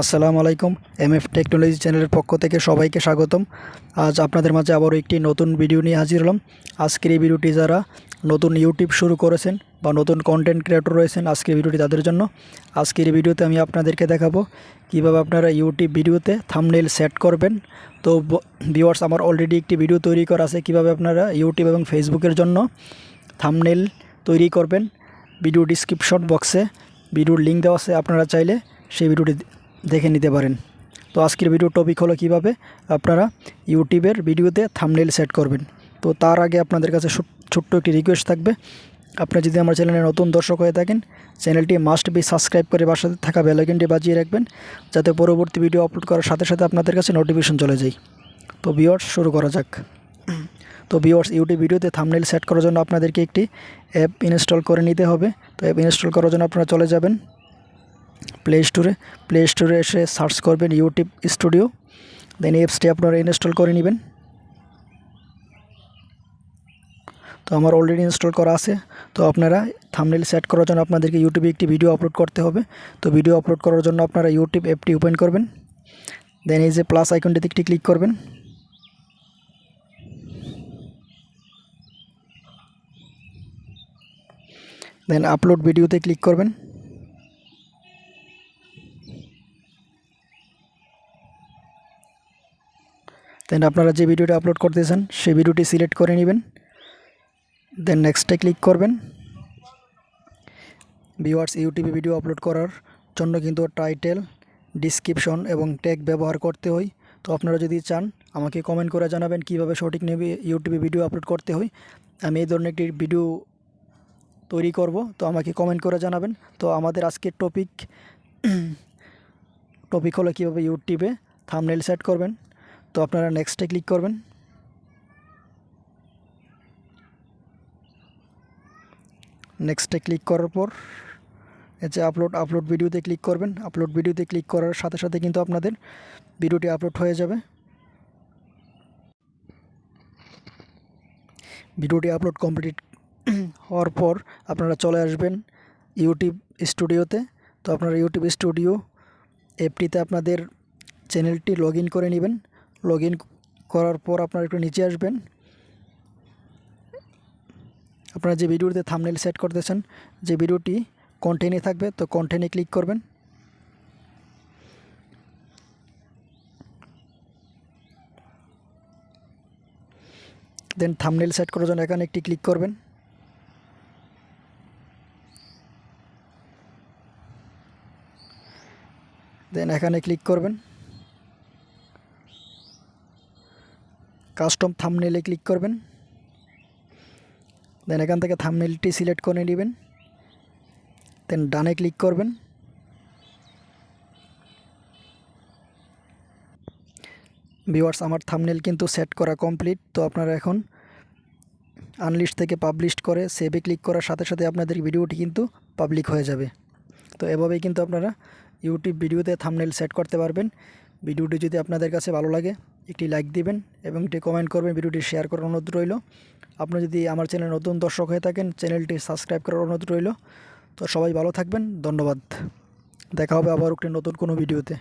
আসসালামু আলাইকুম। MF technology চ্যানেলের পক্ষ থেকে সবাইকে স্বাগতম। আজ আপনাদের মাঝে আবারও একটি নতুন ভিডিও নিয়ে হাজির হলাম। আজকের এই ভিডিওটি যারা নতুন ইউটিউব শুরু করেছেন বা নতুন কন্টেন্ট ক্রিয়েটর রয়েছেন, আজকের ভিডিওটি তাদের জন্য। আজকের এই ভিডিওতে আমি আপনাদেরকে দেখাবো কিভাবে আপনারা ইউটিউব ভিডিওতে থাম্বনেইল সেট করবেন। তো ভিউয়ার্স, আমার অলরেডি একটি ভিডিও তৈরি করা আছে কিভাবে আপনারা ইউটিউব এবং ফেসবুকের জন্য থাম্বনেইল তৈরি করবেন। ভিডিও ডিসক্রিপশন বক্সে ভিডিওর লিঙ্ক দেওয়া আছে, আপনারা চাইলে সেই ভিডিওটি দেখে নিতে পারেন। তো আজকের ভিডিও টপিক হলো কিভাবে আপনারা ইউটিউবের ভিডিওতে থাম্বনেইল সেট করবেন। তো তার আগে আপনাদের কাছে ছোট্ট একটি রিকোয়েস্ট থাকবে, আপনারা যদি আমার চ্যানেলে নতুন দর্শক হয়ে থাকেন, চ্যানেলটি মাস্ট বি সাবস্ক্রাইব করে পাশে থাকা বেল আইকনটি বাজিয়ে রাখবেন, যাতে পরবর্তী ভিডিও আপলোড করার সাথে সাথে আপনাদের কাছে নোটিফিকেশন চলে যায়। তো ভিউয়ার্স, শুরু করা যাক। তো ভিউয়ার্স, ইউটিউব ভিডিওতে থাম্বনেইল সেট করার জন্য আপনাদেরকে একটি অ্যাপ ইনস্টল করে নিতে হবে। তো অ্যাপ ইনস্টল করার জন্য আপনারা চলে যাবেন প্লে স্টোরে এসে সার্চ করবেন ইউটিউব স্টুডিও, দেন এই অ্যাপসটি আপনারা ইনস্টল করে নেবেন। তো আমার অলরেডি ইনস্টল করা আছে। তো আপনারা থাম্বনেইল সেট করার জন্য আপনাদেরকে ইউটিউবে একটি ভিডিও আপলোড করতে হবে। তো ভিডিও আপলোড করার জন্য আপনারা ইউটিউব অ্যাপটি ওপেন করবেন, দেন এই যে প্লাস আইকনটিতে একটি ক্লিক করবেন। দেন আপলোড ভিডিওতে ক্লিক করবেন। দেন আপনারা যে ভিডিওটি আপলোড করতেছেন সেই ভিডিওটি সিলেক্ট করে নেবেন, দেন নেক্সটে ক্লিক করবেন। ভিউয়ার্স, ইউটিউবে ভিডিও আপলোড করার জন্য কিন্তু টাইটেল, ডিসক্রিপশন এবং ট্যাগ ব্যবহার করতে হয়। তো আপনারা যদি চান আমাকে কমেন্ট করে জানাবেন কিভাবে সঠিক নেবে ইউটিউবে ভিডিও আপলোড করতে হয়। আমি এই ধরনের একটি ভিডিও তৈরি করব, তো আমাকে কমেন্ট করে জানাবেন। তো আমাদের আজকের টপিক হলো কীভাবে ইউটিউবে থাম্বনেইল সেট করবেন। তো আপনারা নেক্সটে ক্লিক করবেন। নেক্সটে ক্লিক করার পর এই যে আপলোড ভিডিওতে ক্লিক করবেন। আপলোড ভিডিওতে ক্লিক করার সাথে সাথে কিন্তু আপনাদের ভিডিওটি আপলোড হয়ে যাবে। ভিডিওটি আপলোড কমপ্লিট হওয়ার পর আপনারা চলে আসবেন ইউটিউব স্টুডিওতে। তো আপনারা ইউটিউব স্টুডিও অ্যাপটিতে আপনাদের চ্যানেলটি লগ ইন করে নেবেন। লগ ইন করার পর আপনারা একটু নিচে আসবেন। আপনারা যে ভিডিওতে থাম্বনেইল সেট করতেছেন, যে ভিডিওটি কন্টেন্টে থাকবে, তো কন্টেন্টে ক্লিক করবেন। দেন থাম্বনেইল সেট করার জন্য এখানে একটি ক্লিক করবেন। দেন এখানে ক্লিক করবেন, কাস্টম থাম্বনেইলে ক্লিক করবেন। দেন এখান থেকে থাম্বনেইলটি সিলেক্ট করে নেবেন, দেন ডানে ক্লিক করবেন। ভিউয়ার্স, আমার থাম্বনেইল কিন্তু সেট করা কমপ্লিট। তো আপনারা এখন আনলিস্ট থেকে পাবলিশ করে সেভে ক্লিক করার সাথে সাথে আপনাদের ভিডিওটি কিন্তু পাবলিক হয়ে যাবে। তো এভাবেই কিন্তু আপনারা ইউটিউব ভিডিওতে থাম্বনেইল সেট করতে পারবেন। ভিডিওটি যদি আপনাদের কাছে ভালো লাগে একটি লাইক দিবেন এবং একটি কমেন্ট করবেন, ভিডিওটি শেয়ার করার অনুরোধ রইল। আপনি যদি আমার চ্যানেলে নতুন দর্শক হয়ে থাকেন, চ্যানেলটি সাবস্ক্রাইব করার অনুরোধ রইল। তো সবাই ভালো থাকবেন, ধন্যবাদ। দেখা হবে আবার একটি নতুন কোনো ভিডিওতে।